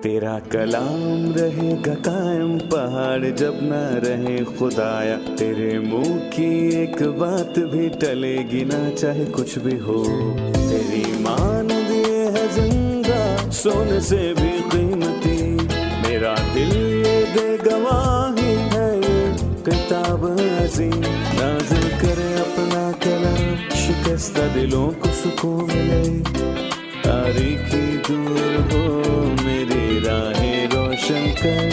تیرا کلام رہے گا قائم پہاڑ جب نہ رہے خدایا، تیرے منہ کی ایک بات بھی ٹلے گی نہ چاہے کچھ بھی ہو، تیری مانند یہ ہے زندہ سونے سے بھی قیمتی، میرا دل یہ دے گواہی ہے یہ کتاب عظیم، نازل کرے اپنا کلام شکستہ دلوں کو سکون ملے، تاریکی دور ہو میری راہیں روشن کر،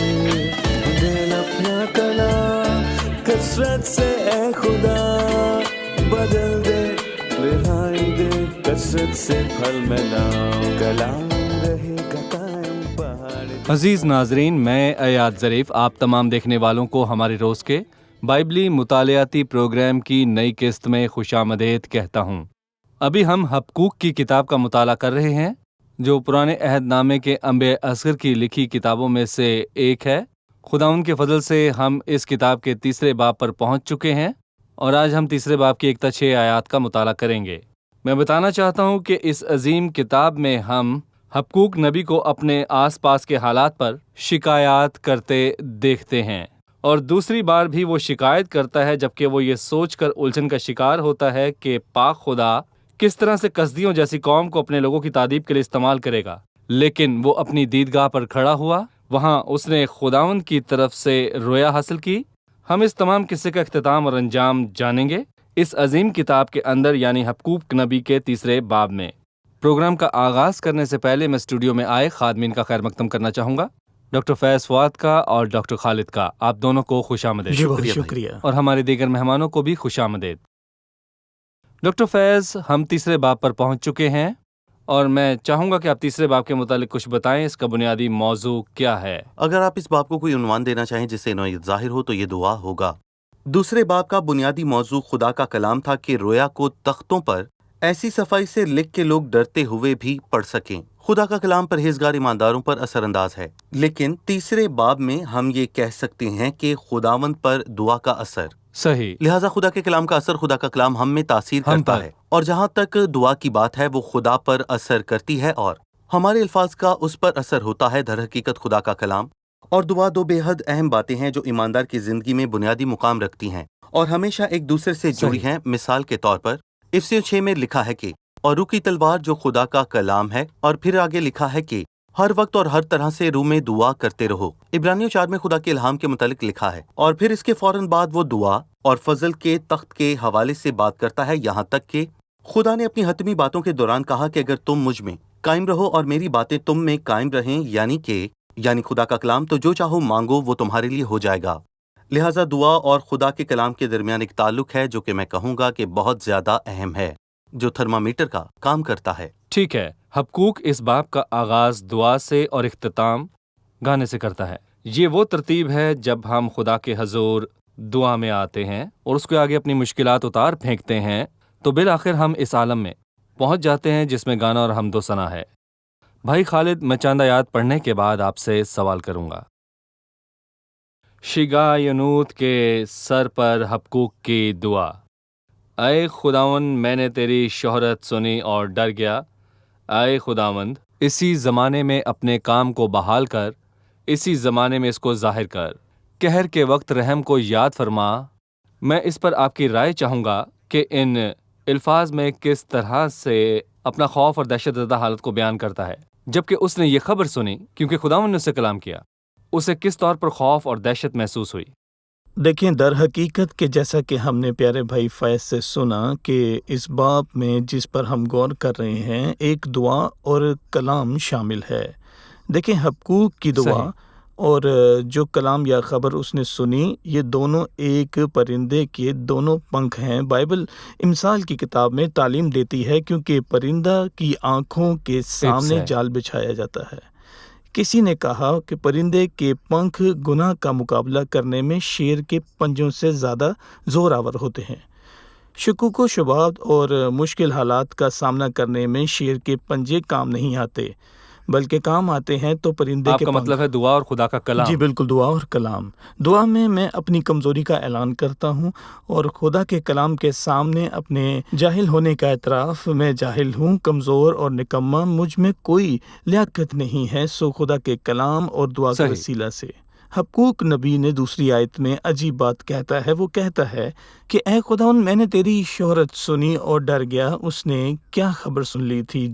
دل اپنا کلام کثرت سے اے خدا بدل دے، رہائی دے کثرت سے پھل ملاؤ، کلام رہے گا قائم پہاڑ۔ عزیز ناظرین، میں ایاد ظریف آپ تمام دیکھنے والوں کو ہمارے روز کے بائبلی مطالعاتی پروگرام کی نئی قسط میں خوش آمدید کہتا ہوں۔ ابھی ہم حبقوق کی کتاب کا مطالعہ کر رہے ہیں، جو پرانے عہد نامے کے انبیاء اصغر کی لکھی کتابوں میں سے ایک ہے۔ خداوند کے فضل سے ہم اس کتاب کے تیسرے باب پر پہنچ چکے ہیں، اور آج ہم تیسرے باب کی 1 تا 6 آیات کا مطالعہ کریں گے۔ میں بتانا چاہتا ہوں کہ اس عظیم کتاب میں ہم حبقوق نبی کو اپنے آس پاس کے حالات پر شکایات کرتے دیکھتے ہیں، اور دوسری بار بھی وہ شکایت کرتا ہے جبکہ وہ یہ سوچ کر الجھن کا شکار ہوتا ہے کہ پاک خدا کس طرح سے کسدیوں جیسی قوم کو اپنے لوگوں کی تعذیب کے لیے استعمال کرے گا۔ لیکن وہ اپنی دیدگاہ پر کھڑا ہوا، وہاں اس نے خداوند کی طرف سے رویا حاصل کی۔ ہم اس تمام قصے کا اختتام اور انجام جانیں گے اس عظیم کتاب کے اندر، یعنی حبقوق نبی کے تیسرے باب میں۔ پروگرام کا آغاز کرنے سے پہلے میں اسٹوڈیو میں آئے خادمین کا خیر مقدم کرنا چاہوں گا، ڈاکٹر فیض فواد کا اور ڈاکٹر خالد کا۔ آپ دونوں کو خوش آمدید۔ شکریہ۔ اور ہمارے دیگر مہمانوں کو بھی خوش آمدید۔ ڈاکٹر فیض، ہم تیسرے باب پر پہنچ چکے ہیں، اور میں چاہوں گا کہ آپ تیسرے باب کے متعلق کچھ بتائیں، اس کا بنیادی موضوع کیا ہے؟ اگر آپ اس باب کو کوئی عنوان دینا چاہیں جس سے نوعیت ظاہر ہو تو یہ دعا ہوگا۔ دوسرے باب کا بنیادی موضوع خدا کا کلام تھا کہ رویا کو تختوں پر ایسی صفائی سے لکھ کے لوگ ڈرتے ہوئے بھی پڑھ سکیں۔ خدا کا کلام پرہیزگار ایمانداروں پر اثر انداز ہے، لیکن تیسرے باب میں ہم یہ کہہ سکتے ہیں کہ خداوند پر دعا کا اثر صحیح۔ لہٰذا خدا کے کلام کا اثر، خدا کا کلام ہم میں تاثیر کرتا ہے، اور جہاں تک دعا کی بات ہے وہ خدا پر اثر کرتی ہے، اور ہمارے الفاظ کا اس پر اثر ہوتا ہے۔ در حقیقت خدا کا کلام اور دعا دو بے حد اہم باتیں ہیں جو ایماندار کی زندگی میں بنیادی مقام رکھتی ہیں اور ہمیشہ ایک دوسرے سے جڑی ہیں۔ مثال کے طور پر افسیوں 6 میں لکھا ہے کہ اور روح کی تلوار جو خدا کا کلام ہے، اور پھر آگے لکھا ہے کہ ہر وقت اور ہر طرح سے روح میں دعا کرتے رہو۔ عبرانیوں 4 میں خدا کے الہام کے متعلق لکھا ہے، اور پھر اس کے فوراً بعد وہ دعا اور فضل کے تخت کے حوالے سے بات کرتا ہے، یہاں تک کہ خدا نے اپنی حتمی باتوں کے دوران کہا کہ اگر تم مجھ میں قائم رہو اور میری باتیں تم میں قائم رہیں، یعنی خدا کا کلام، تو جو چاہو مانگو وہ تمہارے لیے ہو جائے گا۔ لہٰذا دعا اور خدا کے کلام کے درمیان ایک تعلق ہے جو کہ میں کہوں گا کہ بہت زیادہ اہم ہے، جو تھرمامیٹر کا کام کرتا ہے۔ ٹھیک ہے، حبقوق اس باب کا آغاز دعا سے اور اختتام گانے سے کرتا ہے۔ یہ وہ ترتیب ہے جب ہم خدا کے حضور دعا میں آتے ہیں اور اس کے آگے اپنی مشکلات اتار پھینکتے ہیں، تو بالآخر ہم اس عالم میں پہنچ جاتے ہیں جس میں گانا اور حمد و ثنا ہے۔ بھائی خالد، میں چند آیات پڑھنے کے بعد آپ سے سوال کروں گا۔ شگا ینوت کے سر پر حبقوق کی دعا۔ اے خداوند، میں نے تیری شہرت سنی اور ڈر گیا۔ اے خداوند، اسی زمانے میں اپنے کام کو بحال کر، اسی زمانے میں اس کو ظاہر کر۔ قہر کے وقت رحم کو یاد فرما۔ میں اس پر آپ کی رائے چاہوں گا کہ ان الفاظ میں کس طرح سے اپنا خوف اور دہشت زدہ حالت کو بیان کرتا ہے، جبکہ اس نے یہ خبر سنی کیونکہ خداوند نے اسے کلام کیا۔ اسے کس طور پر خوف اور دہشت محسوس ہوئی؟ دیکھیں، در حقیقت کہ جیسا کہ ہم نے پیارے بھائی فیض سے سنا کہ اس باب میں جس پر ہم غور کر رہے ہیں ایک دعا اور کلام شامل ہے۔ دیکھیں، حبقوق کی دعا صحیح۔ اور جو کلام یا خبر اس نے سنی، یہ دونوں ایک پرندے کے دونوں پنکھ ہیں۔ بائبل امثال کی کتاب میں تعلیم دیتی ہے کیونکہ پرندہ کی آنکھوں کے سامنے جال بچھایا جاتا ہے۔ کسی نے کہا کہ پرندے کے پنکھ گناہ کا مقابلہ کرنے میں شیر کے پنجوں سے زیادہ زور آور ہوتے ہیں۔ شکوک و شبہات اور مشکل حالات کا سامنا کرنے میں شیر کے پنجے کام نہیں آتے۔ بلکہ کام آتے ہیں تو پرندے آپ کے کا پنکھ۔ مطلب ہے دعا اور خدا کا کلام؟ جی بالکل، دعا اور کلام۔ دعا میں اپنی کمزوری کا اعلان کرتا ہوں، اور خدا کے کلام کے سامنے اپنے جاہل ہونے کا اعتراف، میں جاہل ہوں، کمزور اور نکما، مجھ میں کوئی لیاقت نہیں ہے، سو خدا کے کلام اور دعا کے صحیح۔ وسیلہ سے۔ حبقوق نبی نے دوسری آیت میں عجیب بات کہتا ہے، وہ کہتا ہے کہ اے خداوند، میں نے تیری شہرت سنی اور ڈر گیا۔ اس نے کیا خبر سن لی تھی؟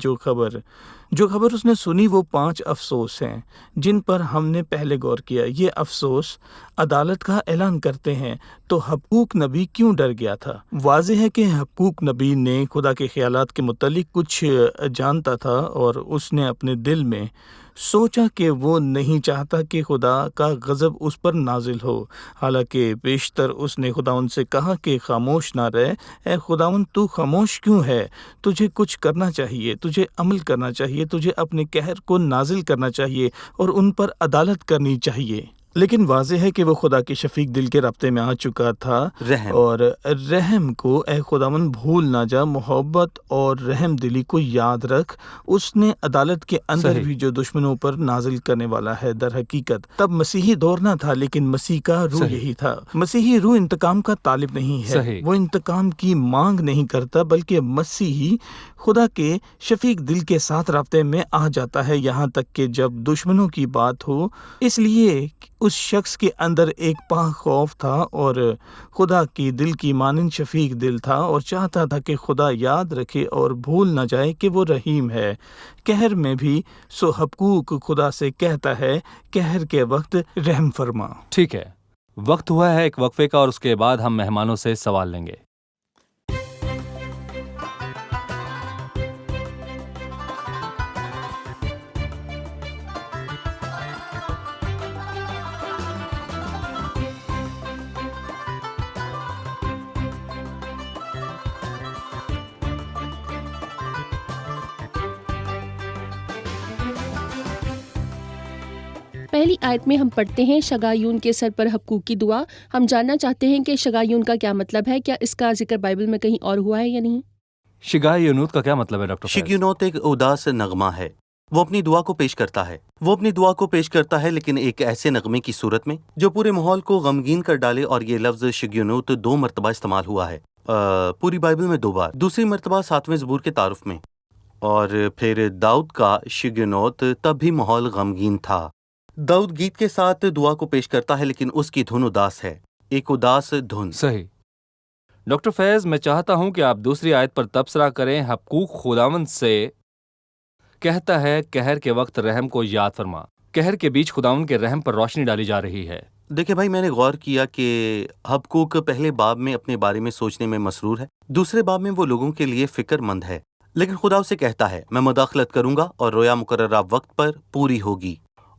جو خبر اس نے سنی وہ 5 افسوس ہیں جن پر ہم نے پہلے غور کیا۔ یہ افسوس عدالت کا اعلان کرتے ہیں۔ تو حبقوق نبی کیوں ڈر گیا تھا؟ واضح ہے کہ حبقوق نبی نے خدا کے خیالات کے متعلق کچھ جانتا تھا، اور اس نے اپنے دل میں سوچا کہ وہ نہیں چاہتا کہ خدا کا غضب اس پر نازل ہو، حالانکہ بیشتر اس نے خداوند سے کہا کہ خاموش نہ رہ۔ اے خداوند، تو خاموش کیوں ہے؟ تجھے کچھ کرنا چاہیے، تجھے عمل کرنا چاہیے، تجھے اپنے قہر کو نازل کرنا چاہیے اور ان پر عدالت کرنی چاہیے۔ لیکن واضح ہے کہ وہ خدا کے شفیق دل کے رابطے میں آ چکا تھا، رحم اور رحم کو اے خداوند بھول نہ جا، محبت اور رحم دلی کو یاد رکھ۔ اس نے عدالت کے اندر صحیح۔ بھی جو دشمنوں پر نازل کرنے والا ہے۔ در حقیقت تب مسیحی دور نہ تھا، لیکن مسیح کا روح صحیح۔ یہی تھا۔ مسیحی روح انتقام کا طالب نہیں ہے، صحیح۔ وہ انتقام کی مانگ نہیں کرتا، بلکہ مسیحی خدا کے شفیق دل کے ساتھ رابطے میں آ جاتا ہے، یہاں تک کہ جب دشمنوں کی بات ہو۔ اس لیے اس شخص کے اندر ایک پاک خوف تھا، اور خدا کی دل کی مانند شفیق دل تھا، اور چاہتا تھا کہ خدا یاد رکھے اور بھول نہ جائے کہ وہ رحیم ہے۔ قہر میں بھی سو حبقوق خدا سے کہتا ہے، قہر کے وقت رحم فرما۔ ٹھیک ہے، وقت ہوا ہے ایک وقفے کا، اور اس کے بعد ہم مہمانوں سے سوال لیں گے۔ پہلی آیت میں ہم پڑھتے ہیں شگایون کے سر پر حبقوق کی دعا۔ ہم جاننا چاہتے ہیں کہ شگایون کا کیا مطلب ہے، کیا اس کا ذکر بائبل میں کہیں اور ہوا ہے یا نہیں؟ شگایونوت کا کیا مطلب ہے ڈاکٹر فیض؟ شگیونوت ایک اداس نغمہ ہے۔ وہ اپنی دعا کو پیش کرتا ہے، لیکن ایک ایسے نغمے کی صورت میں جو پورے ماحول کو غمگین کر ڈالے، اور یہ لفظ شگیونوت 2 مرتبہ استعمال ہوا ہے پوری بائبل میں 2 بار۔ دوسری مرتبہ 7ویں زبور کے تعارف میں، اور پھر داؤد کا شگیونوت تب بھی ماحول غمگین تھا۔ داؤد گیت کے ساتھ دعا کو پیش کرتا ہے، لیکن اس کی دھن اداس ہے، ایک اداس دھن۔ صحیح۔ ڈاکٹر فیض، میں چاہتا ہوں کہ آپ دوسری آیت پر تبصرہ کریں۔ حبقوق خداوند سے کہتا ہے قہر کے وقت رحم کو یاد فرما۔ قہر کے بیچ خداوند کے رحم پر روشنی ڈالی جا رہی ہے۔ دیکھیں بھائی، میں نے غور کیا کہ حبقوق پہلے باب میں اپنے بارے میں سوچنے میں مسرور ہے، دوسرے باب میں وہ لوگوں کے لیے فکر مند ہے، لیکن خدا اسے کہتا ہے میں مداخلت کروں گا اور رویا مقررہ وقت پر پوری ہوگی۔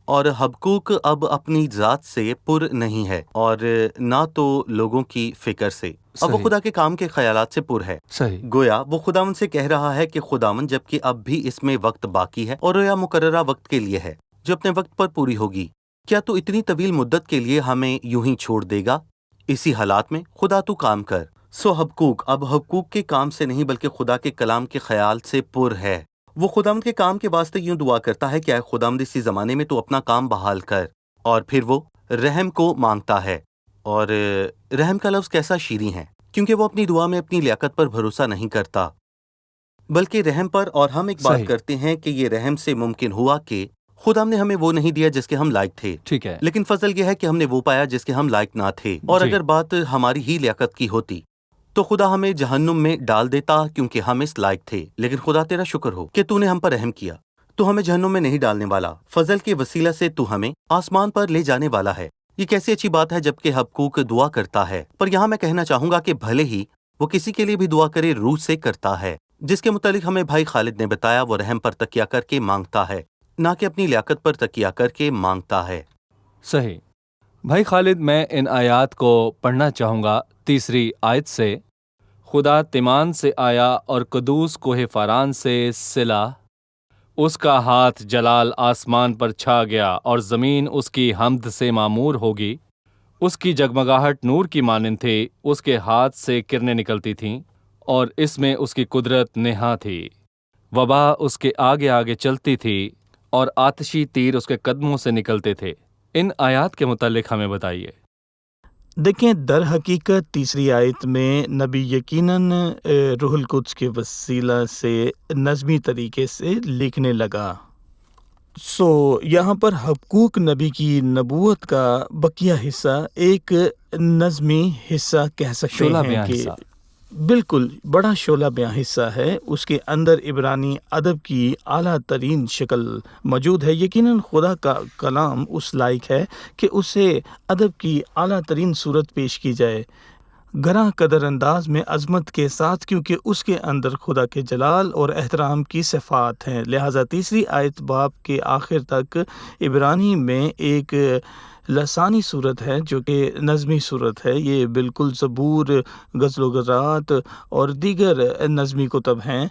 اور حبقوق اب اپنی ذات سے پر نہیں ہے، اور نہ تو لوگوں کی فکر سے، اب وہ صحیح۔ خدا کے کام کے خیالات سے پر ہے۔ صحیح۔ گویا وہ خداوند سے کہہ رہا ہے کہ خداوند، جبکہ اب بھی اس میں وقت باقی ہے اور رویا مقررہ وقت کے لیے ہے جو اپنے وقت پر پوری ہوگی، کیا تو اتنی طویل مدت کے لیے ہمیں یوں ہی چھوڑ دے گا؟ اسی حالات میں خدا تو کام کر۔ سو حبقوق اب حبقوق کے کام سے نہیں بلکہ خدا کے کلام کے خیال سے پر ہے۔ وہ خداوند کے کام کے واسطے یوں دعا کرتا ہے کہ اے خداوند، اسی زمانے میں تو اپنا کام بحال کر، اور پھر وہ رحم کو مانگتا ہے۔ اور رحم کا لفظ کیسا شیریں ہے، کیونکہ وہ اپنی دعا میں اپنی لیاقت پر بھروسہ نہیں کرتا بلکہ رحم پر۔ اور ہم ایک بات صحیح۔ کرتے ہیں کہ یہ رحم سے ممکن ہوا کہ خدا نے ہمیں وہ نہیں دیا جس کے ہم لائق تھے، ٹھیک ہے۔ لیکن فضل یہ ہے کہ ہم نے وہ پایا جس کے ہم لائق نہ تھے۔ اور جی۔ اگر بات ہماری ہی لیاقت کی ہوتی تو خدا ہمیں جہنم میں ڈال دیتا، کیونکہ ہم اس لائق تھے، لیکن خدا تیرا شکر ہو کہ تو نے ہم پر رحم کیا، تو ہمیں جہنم میں نہیں ڈالنے والا، فضل کے وسیلہ سے تو ہمیں آسمان پر لے جانے والا ہے۔ یہ کیسی اچھی بات ہے جبکہ حبقوق دعا کرتا ہے، پر یہاں میں کہنا چاہوں گا کہ بھلے ہی وہ کسی کے لیے بھی دعا کرے، روح سے کرتا ہے، جس کے متعلق ہمیں بھائی خالد نے بتایا۔ وہ رحم پر تکیہ کر کے مانگتا ہے، نہ کہ اپنی لیاقت پر تکیہ کر کے مانگتا ہے۔ صحیح۔ بھائی خالد، میں ان آیات کو پڑھنا چاہوں گا۔ 3 آیت سے، خدا تیمان سے آیا اور قدوس کوہ فاران سے سلا، اس کا ہاتھ جلال آسمان پر چھا گیا اور زمین اس کی حمد سے معمور ہوگی۔ اس کی جگمگاہٹ نور کی مانند تھی، اس کے ہاتھ سے کرنیں نکلتی تھیں اور اس میں اس کی قدرت نہا تھی۔ وبا اس کے آگے آگے چلتی تھی اور آتشی تیر اس کے قدموں سے نکلتے تھے۔ ان آیات کے متعلق ہمیں بتائیے۔ دیکھیں، در حقیقت تیسری آیت میں نبی یقیناً روح القدس کے وسیلہ سے نظمی طریقے سے لکھنے لگا۔ یہاں پر حبقوق نبی کی نبوت کا بقیہ حصہ ایک نظمی حصہ کہہ سکتے شعلہ ہیں بیاں کہ حصہ۔ بالکل بڑا شعلہ بیاں حصہ ہے۔ اس کے اندر عبرانی ادب کی اعلیٰ ترین شکل موجود ہے۔ یقیناً خدا کا کلام اس لائق ہے کہ اسے ادب کی اعلیٰ ترین صورت پیش کی جائے، گراں قدر انداز میں عظمت کے ساتھ، کیونکہ اس کے اندر خدا کے جلال اور احترام کی صفات ہیں۔ لہٰذا تیسری آیت باب کے آخر تک عبرانی میں ایک لسانی صورت ہے جو کہ نظمی صورت ہے۔ یہ بالکل زبور، غزل و غزات اور دیگر نظمی کتب ہیں،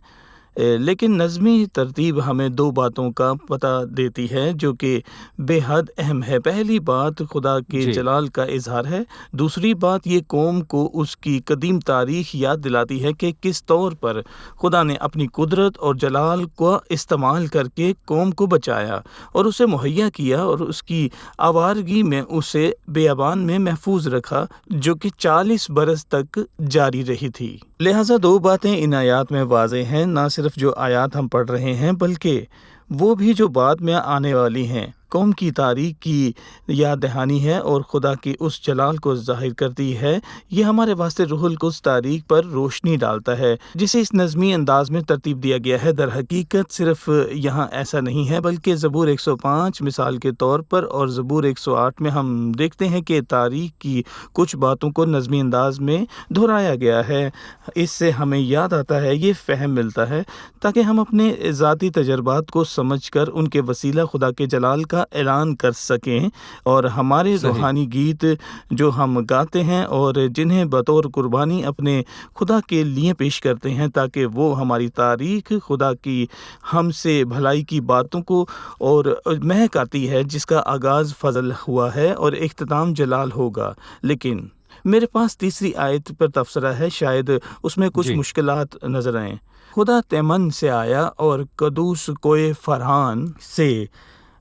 لیکن نظمی ترتیب ہمیں دو باتوں کا پتہ دیتی ہے جو کہ بے حد اہم ہے۔ پہلی بات خدا کے جلال کا اظہار ہے، دوسری بات یہ قوم کو اس کی قدیم تاریخ یاد دلاتی ہے کہ کس طور پر خدا نے اپنی قدرت اور جلال کو استعمال کر کے قوم کو بچایا اور اسے مہیا کیا اور اس کی آوارگی میں اسے بیابان میں محفوظ رکھا، جو کہ 40 برس تک جاری رہی تھی۔ لہٰذا دو باتیں ان آیات میں واضح ہیں، نہ صرف جو آیات ہم پڑھ رہے ہیں بلکہ وہ بھی جو بعد میں آنے والی ہیں۔ قوم کی تاریخ کی یاد دہانی ہے اور خدا کی اس جلال کو ظاہر کرتی ہے۔ یہ ہمارے واسطے روح القدس تاریخ پر روشنی ڈالتا ہے جسے اس نظمی انداز میں ترتیب دیا گیا ہے۔ در حقیقت صرف یہاں ایسا نہیں ہے، بلکہ زبور 105 مثال کے طور پر اور زبور 108 میں ہم دیکھتے ہیں کہ تاریخ کی کچھ باتوں کو نظمی انداز میں دہرایا گیا ہے۔ اس سے ہمیں یاد آتا ہے، یہ فہم ملتا ہے تاکہ ہم اپنے ذاتی تجربات کو سمجھ کر ان کے وسیلہ خدا کے جلال کا اعلان کر سکیں، اور ہمارے روحانی گیت جو ہم گاتے ہیں اور جنہیں بطور قربانی اپنے خدا کے لیے پیش کرتے ہیں، تاکہ وہ ہماری تاریخ خدا کی ہم سے بھلائی کی باتوں کو اور مہک آتی ہے جس کا آغاز فضل ہوا ہے اور اختتام جلال ہوگا۔ لیکن میرے پاس تیسری آیت پر تبصرہ ہے، شاید اس میں کچھ مشکلات نظر آئیں۔ خدا تیمن سے آیا اور قدوس کوئے فرحان سے،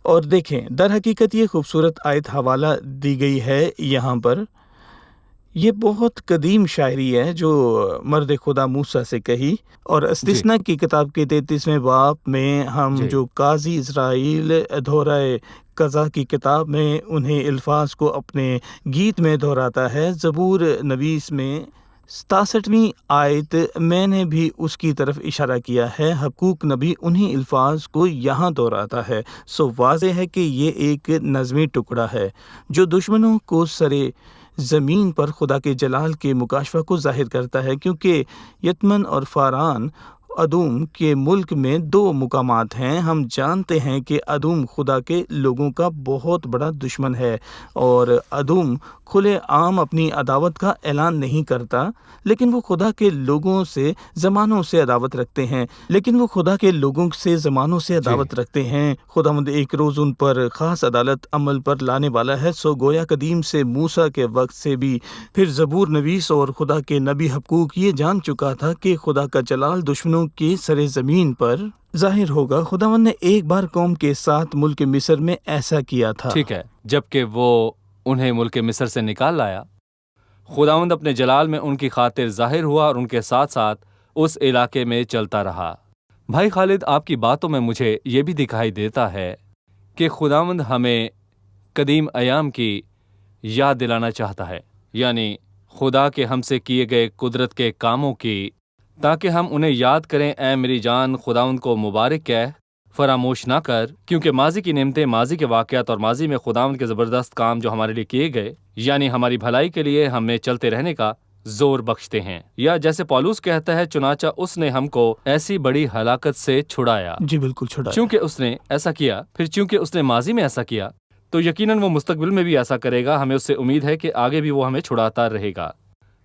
اور دیکھیں در حقیقت یہ خوبصورت آیت حوالہ دی گئی ہے یہاں پر۔ یہ بہت قدیم شاعری ہے جو مرد خدا موسیٰ سے کہی، اور استثنا کی کتاب کے 33ویں باب میں ہم جو قاضی اسرائیل دہرائے قضا کی کتاب میں انہیں الفاظ کو اپنے گیت میں دہراتا ہے۔ زبور نویس میں 67ویں آیت میں نے بھی اس کی طرف اشارہ کیا ہے۔ حبقوق نبی انہی الفاظ کو یہاں دہراتا ہے۔ واضح ہے کہ یہ ایک نظمی ٹکڑا ہے جو دشمنوں کو سرے زمین پر خدا کے جلال کے مکاشفہ کو ظاہر کرتا ہے، کیونکہ یتمن اور فاران ادوم کے ملک میں دو مقامات ہیں۔ ہم جانتے ہیں کہ ادوم خدا کے لوگوں کا بہت بڑا دشمن ہے، اور ادوم کھلے عام اپنی عداوت کا اعلان نہیں کرتا، لیکن وہ خدا کے لوگوں سے زمانوں سے عداوت رکھتے ہیں۔ خداوند ایک روز ان پر خاص عدالت عمل پر لانے والا ہے۔ گویا قدیم سے موسیٰ کے وقت سے بھی پھر زبور نویس اور خدا کے نبی حبقوق یہ جان چکا تھا کہ خدا کا جلال دشمنوں کی سر زمین پر ظاہر ہوگا۔ خداوند نے ایک بار قوم کے ساتھ ملک مصر میں ایسا کیا تھا، ٹھیک ہے، جبکہ وہ انہیں ملک مصر سے نکال لایا، خداوند اپنے جلال میں ان کی خاطر ظاہر ہوا اور ان کے ساتھ ساتھ اس علاقے میں چلتا رہا۔ بھائی خالد، آپ کی باتوں میں مجھے یہ بھی دکھائی دیتا ہے کہ خداوند ہمیں قدیم ایام کی یاد دلانا چاہتا ہے، یعنی خدا کے ہم سے کیے گئے قدرت کے کاموں کی، تاکہ ہم انہیں یاد کریں۔ اے میری جان، خداوند کو مبارک کہہ، فراموش نہ کر، کیونکہ ماضی کی نعمتیں، ماضی کے واقعات اور ماضی میں خداوند کے زبردست کام جو ہمارے لیے کیے گئے، یعنی ہماری بھلائی کے لیے ہمیں چلتے رہنے کا زور بخشتے ہیں۔ یا جیسے پولس کہتا ہے، چنانچہ اس نے ہم کو ایسی بڑی ہلاکت سے چھڑایا۔ جی بالکل چھڑایا۔ چونکہ اس نے ایسا کیا، پھر چونکہ اس نے ماضی میں ایسا کیا، تو یقیناً وہ مستقبل میں بھی ایسا کرے گا۔ ہمیں اس سے امید ہے کہ آگے بھی وہ ہمیں چھڑاتا رہے گا۔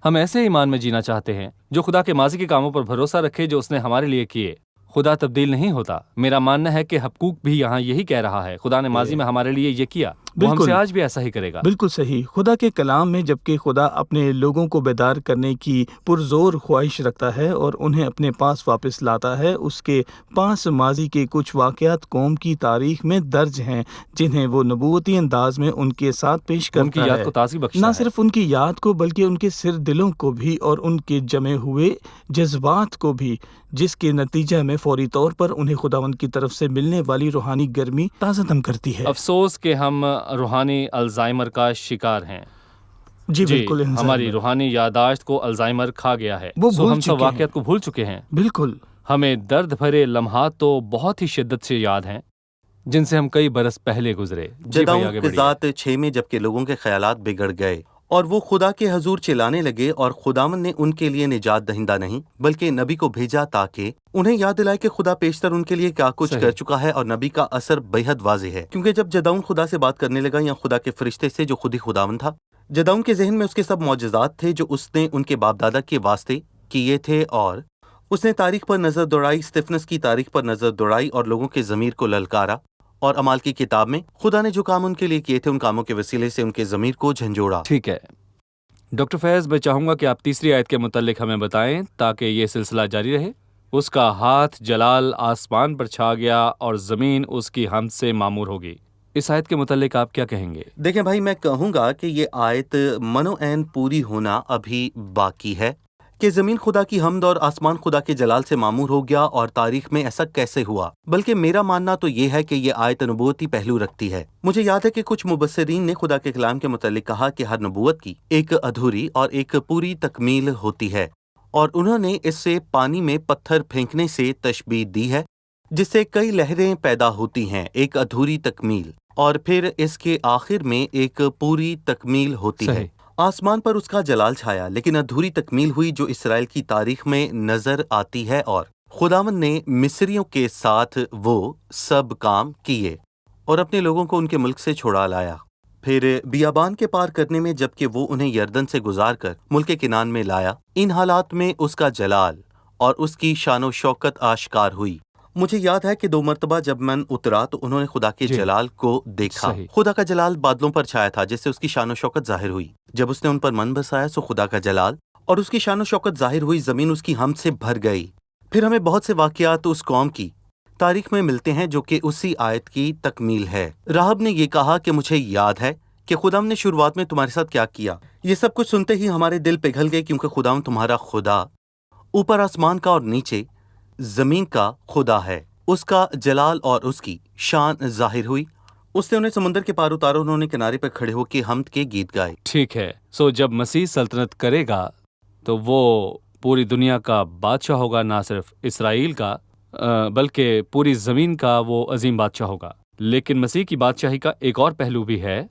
ہم ایسے ایمان میں جینا چاہتے ہیں جو خدا کے ماضی کے کاموں پر بھروسہ رکھے جو اس نے ہمارے لیے کیے۔ خدا تبدیل نہیں ہوتا۔ میرا ماننا ہے کہ حبقوق بھی یہاں یہی کہہ رہا ہے، خدا نے ماضی میں ہمارے لیے یہ کیا، وہ ہم سے بالکل آج بھی ایسا ہی کرے گا۔ بالکل صحیح۔ خدا کے کلام میں جبکہ خدا اپنے لوگوں کو بیدار کرنے کی پرزور خواہش رکھتا ہے اور انہیں اپنے پاس واپس لاتا ہے، اس کے پاس ماضی کے کچھ واقعات قوم کی تاریخ میں درج ہیں جنہیں وہ نبوتی انداز میں ان کے ساتھ پیش ان کی کرتا یاد ہے، کو تازی بخشتا نہ ہے۔ صرف ان کی یاد کو بلکہ ان کے سر دلوں کو بھی اور ان کے جمے ہوئے جذبات کو بھی، جس کے نتیجہ میں فوری طور پر انہیں خداوند کی طرف سے ملنے والی روحانی گرمی تازہ دم کرتی ہے۔ افسوس کہ ہم روحانی الزائمر کا شکار ہیں۔ جی بالکل، ہماری روحانی یادداشت کو الزائمر کھا گیا ہے، وہ بھول ہم سب چکے ہیں۔ واقعات کو بھول چکے ہیں۔ بالکل ہمیں درد بھرے لمحات تو بہت ہی شدت سے یاد ہیں جن سے ہم کئی برس پہلے گزرے۔ جی بھائی آگے جدعون بڑھیے۔ قضات 6 میں جبکہ لوگوں کے خیالات بگڑ گئے اور وہ خدا کے حضور چلانے لگے، اور خداوند نے ان کے لیے نجات دہندہ نہیں بلکہ نبی کو بھیجا تاکہ انہیں یاد دلائے کہ خدا پیشتر ان کے لیے کیا کچھ صحیح۔ کر چکا ہے، اور نبی کا اثر بے حد واضح ہے، کیونکہ جب جدعون خدا سے بات کرنے لگا یا خدا کے فرشتے سے جو خود ہی خداوند تھا، جدعون کے ذہن میں اس کے سب معجزات تھے جو اس نے ان کے باپ دادا کے واسطے کیے تھے، اور اس نے تاریخ پر نظر دوڑائی، استفنس کی تاریخ پر نظر دوڑائی اور لوگوں کے ضمیر کو للکارا، اور اعمال کی کتاب میں خدا نے جو کام ان کے لیے کیے تھے ان کاموں کے وسیلے سے ان کے ضمیر کو جھنجھوڑا۔ ٹھیک ہے ڈاکٹر فیض، میں چاہوں گا کہ آپ تیسری آیت کے متعلق ہمیں بتائیں تاکہ یہ سلسلہ جاری رہے۔ اس کا ہاتھ جلال آسمان پر چھا گیا اور زمین اس کی حمد سے معمور ہوگی۔ اس آیت کے متعلق آپ کیا کہیں گے؟ دیکھیں بھائی، میں کہوں گا کہ یہ آیت منو عین پوری ہونا ابھی باقی ہے کہ زمین خدا کی حمد اور آسمان خدا کے جلال سے معمور ہو گیا، اور تاریخ میں ایسا کیسے ہوا؟ بلکہ میرا ماننا تو یہ ہے کہ یہ آیت نبوتی پہلو رکھتی ہے۔ مجھے یاد ہے کہ کچھ مبصرین نے خدا کے کلام کے متعلق کہا کہ ہر نبوت کی ایک ادھوری اور ایک پوری تکمیل ہوتی ہے، اور انہوں نے اس سے پانی میں پتھر پھینکنے سے تشبیہ دی ہے، جس سے کئی لہریں پیدا ہوتی ہیں، ایک ادھوری تکمیل، اور پھر اس کے آخر میں ایک پوری تکمیل ہوتی ہے۔ صحیح۔ آسمان پر اس کا جلال چھایا، لیکن ادھوری تکمیل ہوئی جو اسرائیل کی تاریخ میں نظر آتی ہے، اور خداوند نے مصریوں کے ساتھ وہ سب کام کیے اور اپنے لوگوں کو ان کے ملک سے چھڑا لایا۔ پھر بیابان کے پار کرنے میں جبکہ وہ انہیں یردن سے گزار کر ملک کنعان میں لایا، ان حالات میں اس کا جلال اور اس کی شان و شوکت آشکار ہوئی۔ مجھے یاد ہے کہ 2 مرتبہ جب من اترا تو انہوں نے خدا کے جلال کو دیکھا۔ صحیح۔ خدا کا جلال بادلوں پر چھایا تھا جس سے اس کی شان و شوکت ظاہر ہوئی۔ جب اس نے ان پر من بسایا سو خدا کا جلال اور اس کی شان و شوکت ظاہر ہوئی، زمین اس کی حمد سے بھر گئی۔ پھر ہمیں بہت سے واقعات اس قوم کی تاریخ میں ملتے ہیں جو کہ اسی آیت کی تکمیل ہے۔ راہب نے یہ کہا کہ مجھے یاد ہے کہ خدا نے شروعات میں تمہارے ساتھ کیا کیا۔ یہ سب کچھ سنتے ہی ہمارے دل پگھل گئے، کیونکہ خدا تمہارا خدا اوپر آسمان کا اور نیچے زمین کا خدا ہے۔ اس کا جلال اور اس کی شان ظاہر ہوئی۔ اس نے انہیں سمندر کے پار اتارا، انہوں نے کنارے پر کھڑے ہو کے حمد کے گیت گائے۔ ٹھیک ہے، جب مسیح سلطنت کرے گا تو وہ پوری دنیا کا بادشاہ ہوگا، نہ صرف اسرائیل کا بلکہ پوری زمین کا وہ عظیم بادشاہ ہوگا۔ لیکن مسیح کی بادشاہی کا ایک اور پہلو بھی ہے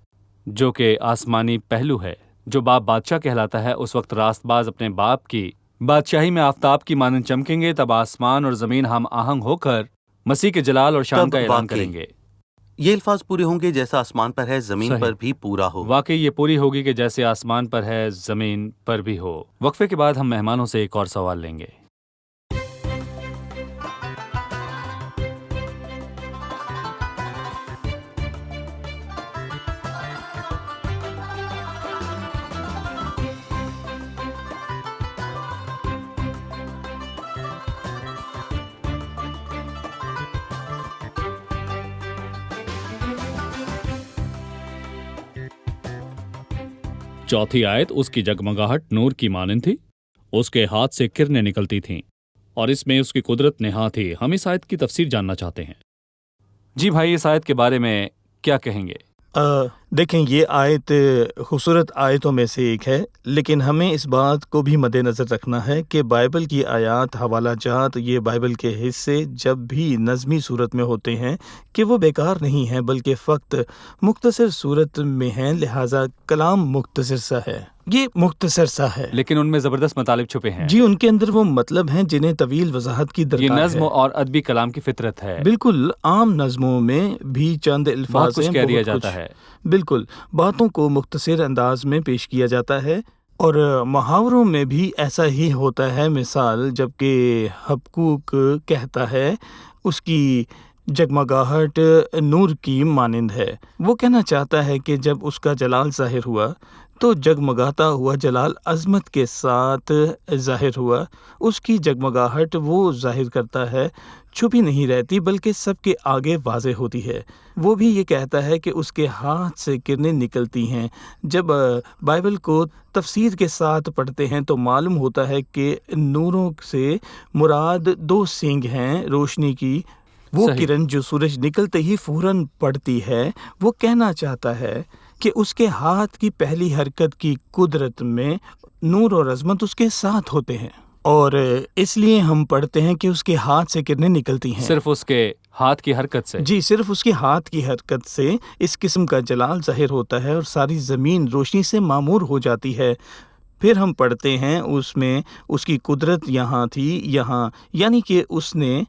جو کہ آسمانی پہلو ہے۔ جو باپ بادشاہ کہلاتا ہے، اس وقت راست باز اپنے باپ کی بادشاہی میں آفتاب کی مانند چمکیں گے، تب آسمان اور زمین ہم آہنگ ہو کر مسیح کے جلال اور شان کا اعلان کریں گے۔ یہ الفاظ پورے ہوں گے جیسا آسمان پر ہے زمین صحیح۔ پر بھی پورا ہو۔ واقعی یہ پوری ہوگی کہ جیسے آسمان پر ہے زمین پر بھی ہو۔ وقفے کے بعد ہم مہمانوں سے ایک اور سوال لیں گے۔ چوتھی آیت اس کی جگمگاہٹ نور کی مانند تھی، اس کے ہاتھ سے کرنیں نکلتی تھیں اور اس میں اس کی قدرت نہا تھی۔ ہم اس آیت کی تفسیر جاننا چاہتے ہیں۔ جی بھائی، اس آیت کے بارے میں کیا کہیں گے؟ دیکھیں، یہ آیت خوبصورت آیتوں میں سے ایک ہے، لیکن ہمیں اس بات کو بھی مد نظر رکھنا ہے کہ بائبل کی آیات، حوالہ جات، یہ بائبل کے حصے جب بھی نظمی صورت میں ہوتے ہیں کہ وہ بیکار نہیں ہیں بلکہ فقط مختصر صورت میں ہیں، لہٰذا کلام مختصر سا ہے، یہ مختصر سا ہے، لیکن ان میں زبردست مطالب چھپے ہیں۔ جی، ان کے اندر وہ مطلب ہیں جنہیں طویل وضاحت کی یہ درکار نظم ہے۔ اور ادبی کلام کی فطرت ہے۔ بالکل، عام نظموں میں بھی چند بہت الفاظ کچھ ہیں، کہہ دیا بہت جاتا کچھ، ہے۔ بالکل، باتوں کو مختصر انداز میں پیش کیا جاتا ہے، اور محاوروں میں بھی ایسا ہی ہوتا ہے۔ مثال، جبکہ حبقوق کہتا ہے، اس کی جگمگاہٹ نور کی مانند ہے۔ وہ کہنا چاہتا ہے کہ جب اس کا جلال ظاہر ہوا تو جگمگاتا ہوا جلال عظمت کے ساتھ ظاہر ہوا۔ اس کی جگمگاہٹ وہ ظاہر کرتا ہے، چھپی نہیں رہتی بلکہ سب کے آگے واضح ہوتی ہے۔ وہ بھی یہ کہتا ہے کہ اس کے ہاتھ سے کرنیں نکلتی ہیں۔ جب بائبل کو تفسیر کے ساتھ پڑھتے ہیں تو معلوم ہوتا ہے کہ نوروں سے مراد دو سینگ ہیں روشنی کی۔ وہ صحیح۔ کرن جو سورج نکلتے ہی فوراً پڑتی ہے، وہ کہنا چاہتا ہے کہ اس کے ہاتھ کی پہلی حرکت کی قدرت میں نور اور عظمت اس کے ساتھ ہوتے ہیں، اور اس لیے ہم پڑھتے ہیں کہ اس کے ہاتھ سے کرنیں نکلتی ہیں۔ صرف اس کے ہاتھ کی حرکت سے۔ جی، صرف اس کے ہاتھ کی حرکت سے اس قسم کا جلال ظاہر ہوتا ہے اور ساری زمین روشنی سے معمور ہو جاتی ہے۔ پھر ہم پڑھتے ہیں اس میں اس کی قدرت یہاں تھی، یہاں، یعنی کہ اس نے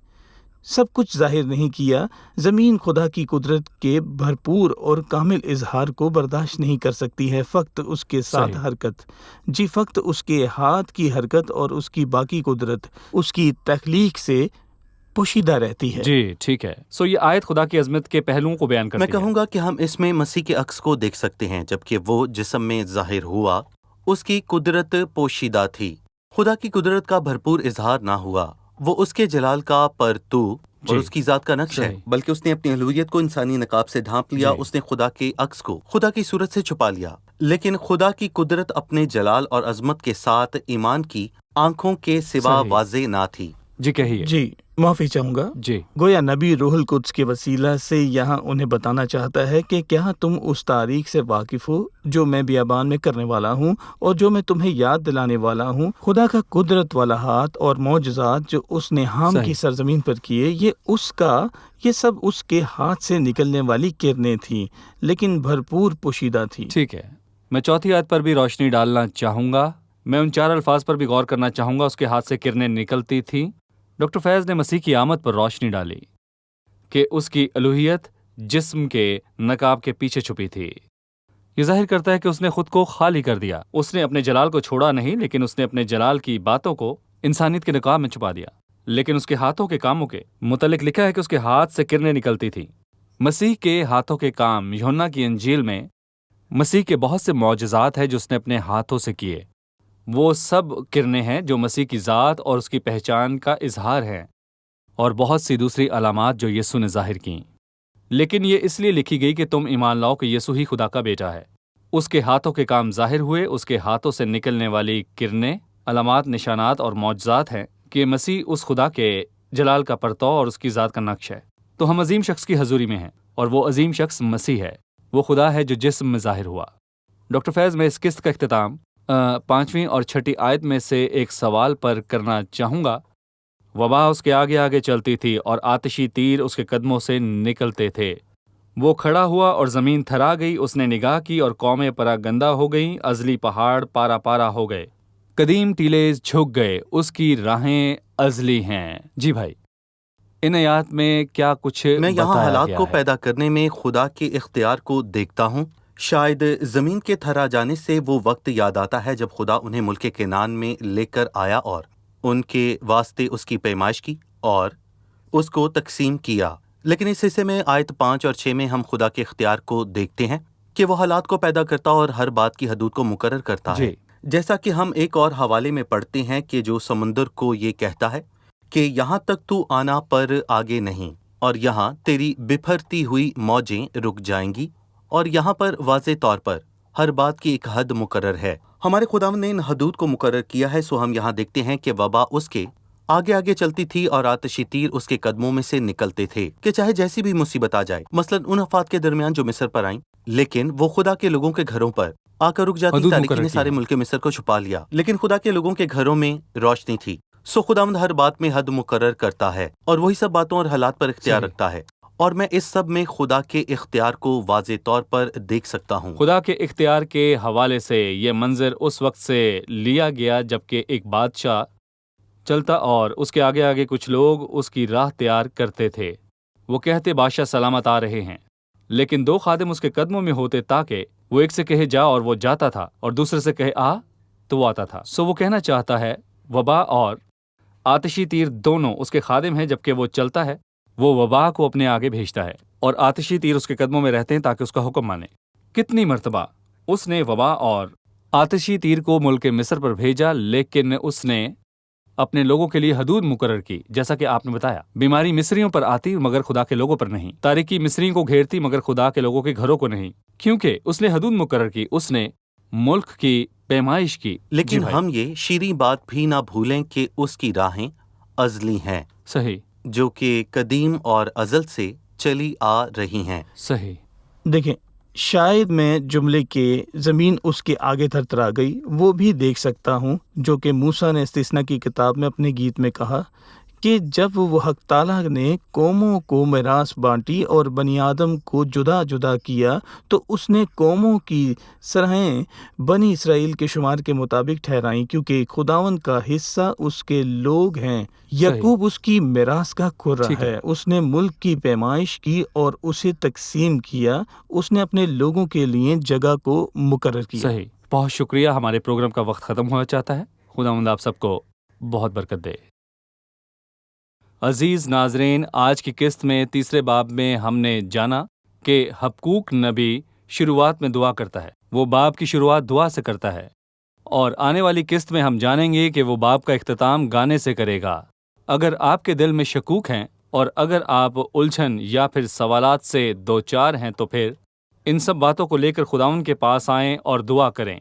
سب کچھ ظاہر نہیں کیا۔ زمین خدا کی قدرت کے بھرپور اور کامل اظہار کو برداشت نہیں کر سکتی ہے، فقط اس کے ساتھ صحیح۔ حرکت، جی فقط اس کے ہاتھ کی حرکت اور اس کی باقی قدرت اس کی تخلیق سے پوشیدہ رہتی ہے۔ جی ٹھیک ہے۔ یہ آیت خدا کی عظمت کے پہلوؤں کو بیان کرتی میں ہے۔ کہوں گا کہ ہم اس میں مسیح کے عکس کو دیکھ سکتے ہیں۔ جبکہ وہ جسم میں ظاہر ہوا، اس کی قدرت پوشیدہ تھی۔ خدا کی قدرت کا بھرپور اظہار نہ ہوا، وہ اس کے جلال کا پرتو اور جی، اس کی ذات کا نقش ہے، صحیح۔ بلکہ اس نے اپنی الوہیت کو انسانی نقاب سے ڈھانپ لیا۔ جی۔ اس نے خدا کے عکس کو خدا کی صورت سے چھپا لیا، لیکن خدا کی قدرت اپنے جلال اور عظمت کے ساتھ ایمان کی آنکھوں کے سوا صحیح۔ واضح نہ تھی۔ جی کہیے۔ جی معافی چاہوں گا۔ جی گویا نبی روح القدس کے وسیلہ سے یہاں انہیں بتانا چاہتا ہے کہ کیا تم اس تاریخ سے واقف ہو جو میں بیابان میں کرنے والا ہوں اور جو میں تمہیں یاد دلانے والا ہوں۔ خدا کا قدرت والا ہاتھ اور معجزات جو اس نے حام صحیح۔ کی سرزمین پر کیے، یہ سب اس کے ہاتھ سے نکلنے والی کرنیں تھیں، لیکن بھرپور پوشیدہ تھی۔ ٹھیک ہے۔ میں چوتھی آیت پر بھی روشنی ڈالنا چاہوں گا۔ میں ان 4 الفاظ پر بھی غور کرنا چاہوں گا۔ اس کے ہاتھ سے کرنیں نکلتی تھیں۔ ڈاکٹر فیض نے مسیح کی آمد پر روشنی ڈالی کہ اس کی الوہیت جسم کے نقاب کے پیچھے چھپی تھی۔ یہ ظاہر کرتا ہے کہ اس نے خود کو خالی کر دیا۔ اس نے اپنے جلال کو چھوڑا نہیں، لیکن اس نے اپنے جلال کی باتوں کو انسانیت کے نقاب میں چھپا دیا۔ لیکن اس کے ہاتھوں کے کاموں کے متعلق لکھا ہے کہ اس کے ہاتھ سے کرنیں نکلتی تھیں۔ مسیح کے ہاتھوں کے کام، یوحنا کی انجیل میں مسیح کے بہت سے معجزات ہیں جو اس نے اپنے ہاتھوں سے کیے۔ وہ سب کرنیں ہیں جو مسیح کی ذات اور اس کی پہچان کا اظہار ہیں، اور بہت سی دوسری علامات جو یسوع نے ظاہر کیں۔ لیکن یہ اس لیے لکھی گئی کہ تم ایمان لاؤ کہ یسوع ہی خدا کا بیٹا ہے۔ اس کے ہاتھوں کے کام ظاہر ہوئے، اس کے ہاتھوں سے نکلنے والی کرنیں علامات، نشانات اور معجزات ہیں کہ مسیح اس خدا کے جلال کا پرتو اور اس کی ذات کا نقش ہے۔ تو ہم عظیم شخص کی حضوری میں ہیں، اور وہ عظیم شخص مسیح ہے۔ وہ خدا ہے جو جسم میں ظاہر ہوا۔ ڈاکٹر فیض، میں اس قسط کا اختتام 5ویں اور 6ٹھی آیت میں سے ایک سوال پر کرنا چاہوں گا۔ وبا اس کے آگے آگے چلتی تھی اور آتشی تیر اس کے قدموں سے نکلتے تھے۔ وہ کھڑا ہوا اور زمین تھرا گئی، اس نے نگاہ کی اور قومیں پراگندہ ہو گئیں، ازلی پہاڑ پارا پارا ہو گئے، قدیم ٹیلے جھک گئے، اس کی راہیں ازلی ہیں۔ جی بھائی، ان آیات میں کیا کچھ میں یہاں بتایا حالات گیا کو ہے؟ پیدا کرنے میں خدا کے اختیار کو دیکھتا ہوں۔ شاید زمین کے تھرا جانے سے وہ وقت یاد آتا ہے جب خدا انہیں ملک کنعان میں لے کر آیا اور ان کے واسطے اس کی پیمائش کی اور اس کو تقسیم کیا۔ لیکن اس حصے میں آیت 5 اور 6 میں ہم خدا کے اختیار کو دیکھتے ہیں کہ وہ حالات کو پیدا کرتا اور ہر بات کی حدود کو مقرر کرتا ہے۔ جی۔ جیسا کہ ہم ایک اور حوالے میں پڑھتے ہیں کہ جو سمندر کو یہ کہتا ہے کہ یہاں تک تو آنا پر آگے نہیں، اور یہاں تیری بپھرتی ہوئی موجیں رک جائیں گی، اور یہاں پر واضح طور پر ہر بات کی ایک حد مقرر ہے۔ ہمارے خداوند نے ان حدود کو مقرر کیا ہے۔ سو ہم یہاں دیکھتے ہیں کہ وبا اس کے آگے آگے چلتی تھی اور آتشی تیر اس کے قدموں میں سے نکلتے تھے، کہ چاہے جیسی بھی مصیبت آ جائے، مثلاً ان افات کے درمیان جو مصر پر آئیں، لیکن وہ خدا کے لوگوں کے گھروں پر آ کر رک جاتی۔ حدود تاریکی مقرر نے کی سارے ہے۔ ملک مصر کو چھپا لیا، لیکن خدا کے لوگوں کے گھروں میں روشنی تھی۔ سو خداوند ہر بات میں حد مقرر کرتا ہے اور وہی سب باتوں اور حالات پر اختیار صحیح۔ رکھتا ہے، اور میں اس سب میں خدا کے اختیار کو واضح طور پر دیکھ سکتا ہوں۔ خدا کے اختیار کے حوالے سے یہ منظر اس وقت سے لیا گیا جبکہ ایک بادشاہ چلتا اور اس کے آگے آگے کچھ لوگ اس کی راہ تیار کرتے تھے۔ وہ کہتے بادشاہ سلامت آ رہے ہیں، لیکن 2 خادم اس کے قدموں میں ہوتے تاکہ وہ ایک سے کہے جا اور وہ جاتا تھا، اور دوسرے سے کہے آ تو وہ آتا تھا۔ سو وہ کہنا چاہتا ہے وبا اور آتشی تیر دونوں اس کے خادم ہیں جبکہ وہ چلتا ہے۔ وہ وبا کو اپنے آگے بھیجتا ہے اور آتشی تیر اس کے قدموں میں رہتے ہیں تاکہ اس کا حکم مانے۔ کتنی مرتبہ اس نے وبا اور آتشی تیر کو ملک مصر پر بھیجا، لیکن اس نے اپنے لوگوں کے لیے حدود مقرر کی، جیسا کہ آپ نے بتایا۔ بیماری مصریوں پر آتی مگر خدا کے لوگوں پر نہیں، تاریکی مصریوں کو گھیرتی مگر خدا کے لوگوں کے گھروں کو نہیں، کیونکہ اس نے حدود مقرر کی، اس نے ملک کی پیمائش کی۔ لیکن ہم یہ شیریں بات بھی نہ بھولیں کہ اس کی راہیں ازلی ہیں، صحیح، جو کہ قدیم اور ازل سے چلی آ رہی ہیں۔ صحیح۔ دیکھیں، شاید میں جملے کے زمین اس کے آگے تھرتھرا گئی وہ بھی دیکھ سکتا ہوں، جو کہ موسیٰ نے استثنا کی کتاب میں اپنے گیت میں کہا کہ جب وہ حق تعالیٰ نے قوموں کو میراث بانٹی اور بنی آدم کو جدا جدا کیا تو اس نے قوموں کی سرحیں بنی اسرائیل کے شمار کے مطابق ٹھہرائیں، کیونکہ خداوند کا حصہ اس کے لوگ ہیں، یعقوب اس کی میراث کا کھرا ہے۔ اس نے ملک کی پیمائش کی اور اسے تقسیم کیا، اس نے اپنے لوگوں کے لیے جگہ کو مقرر کیا۔ صحیح، بہت شکریہ۔ ہمارے پروگرام کا وقت ختم ہوا چاہتا ہے۔ خداوند آپ سب کو بہت برکت دے۔ عزیز ناظرین، آج کی قسط میں تیسرے باب میں ہم نے جانا کہ حبقوق نبی شروعات میں دعا کرتا ہے، وہ باب کی شروعات دعا سے کرتا ہے، اور آنے والی قسط میں ہم جانیں گے کہ وہ باب کا اختتام گانے سے کرے گا۔ اگر آپ کے دل میں شکوک ہیں اور اگر آپ الجھن یا پھر سوالات سے دوچار ہیں تو پھر ان سب باتوں کو لے کر خداوند کے پاس آئیں اور دعا کریں۔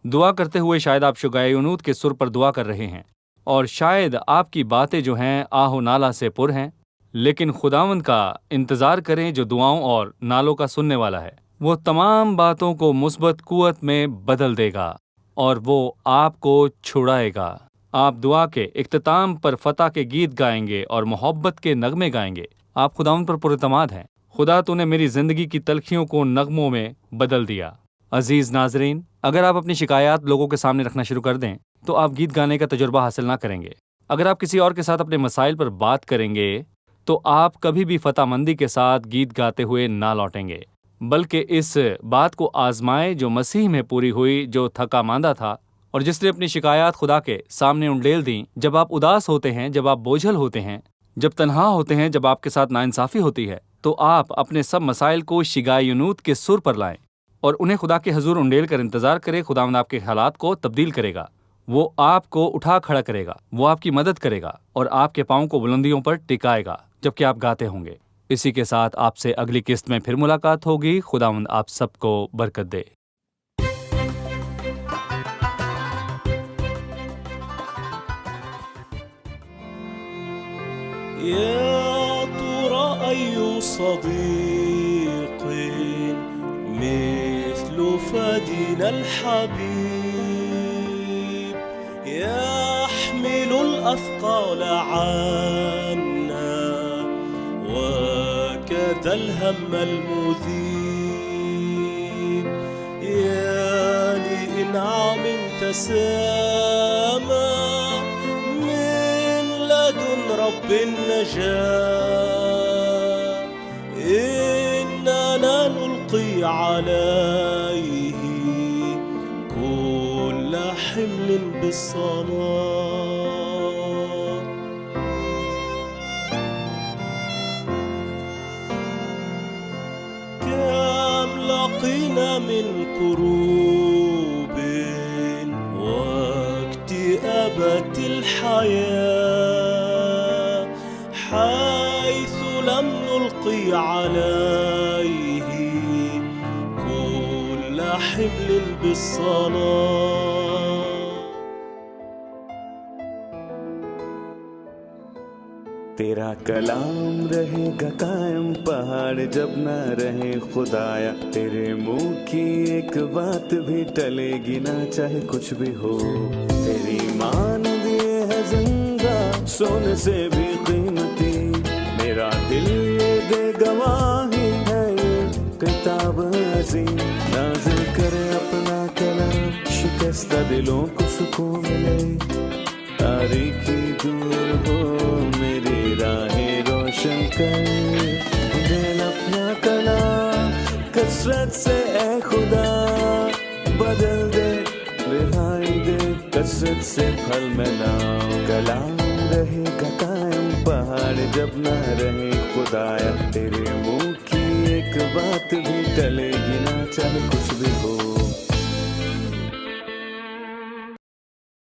دعا کرتے ہوئے شاید آپ شگائے یونود کے سر پر دعا کر رہے ہیں، اور شاید آپ کی باتیں جو ہیں آہ و نالہ سے پر ہیں، لیکن خداوند کا انتظار کریں جو دعاؤں اور نالوں کا سننے والا ہے۔ وہ تمام باتوں کو مثبت قوت میں بدل دے گا اور وہ آپ کو چھڑائے گا۔ آپ دعا کے اختتام پر فتح کے گیت گائیں گے اور محبت کے نغمے گائیں گے۔ آپ خداوند پر پراعتماد ہیں۔ خدا تو نے میری زندگی کی تلخیوں کو نغموں میں بدل دیا۔ عزیز ناظرین، اگر آپ اپنی شکایات لوگوں کے سامنے رکھنا شروع کر دیں تو آپ گیت گانے کا تجربہ حاصل نہ کریں گے۔ اگر آپ کسی اور کے ساتھ اپنے مسائل پر بات کریں گے تو آپ کبھی بھی فتح مندی کے ساتھ گیت گاتے ہوئے نہ لوٹیں گے، بلکہ اس بات کو آزمائے جو مسیح میں پوری ہوئی، جو تھکا ماندہ تھا اور جس نے اپنی شکایات خدا کے سامنے انڈیل دیں۔ جب آپ اداس ہوتے ہیں، جب آپ بوجھل ہوتے ہیں، جب تنہا ہوتے ہیں، جب آپ کے ساتھ ناانصافی ہوتی ہے، تو آپ اپنے سب مسائل کو شگائے یونود کے سر پر لائیں اور انہیں خدا کے حضور انڈیل کر انتظار کریں۔ خداوند آپ کے حالات کو تبدیل کرے گا، وہ آپ کو اٹھا کھڑا کرے گا، وہ آپ کی مدد کرے گا اور آپ کے پاؤں کو بلندیوں پر ٹکائے گا جبکہ آپ گاتے ہوں گے۔ اسی کے ساتھ آپ سے اگلی قسط میں پھر ملاقات ہوگی۔ خداوند آپ سب کو برکت دے۔ يا ترى أي صديق مثل فدينا الحبيب يحمل الأثقال عنا وكذا الهم المذيب يا لإنعام تسامى رب النجاة إننا نلقي عليه كل حمل بالصلاة كم لقينا من كروب واكتئابات الحياة حيث لم نلقي عليه كل حمل بالصلاة تیرا کلام رہے گا قائم پہاڑ جب نہ رہے خدایا، تیرے منہ کی ایک بات بھی ٹلے گی نہ چاہے کچھ بھی ہو، تیری مان دیے ہے زندہ سونے سے بھی قیمتی، میرا دل یہ دے گواہی ہے یہ کتاب عظیم، نازل کرے اپنا کلام شکستہ دلوں کو سکون ملے، تاریکی دور ہو میری راہیں روشن کر، دل اپنا کلام کثرت سے اے خدا بدل دے، رہائی دے کثرت سے پھل میں لاؤ، کلام رہے گا قائم پہاڑ پہاڑ جب نہ رہے خدایا، تیرے منہ کی ایک بات بھی ٹلے گی نہ، چاہے کچھ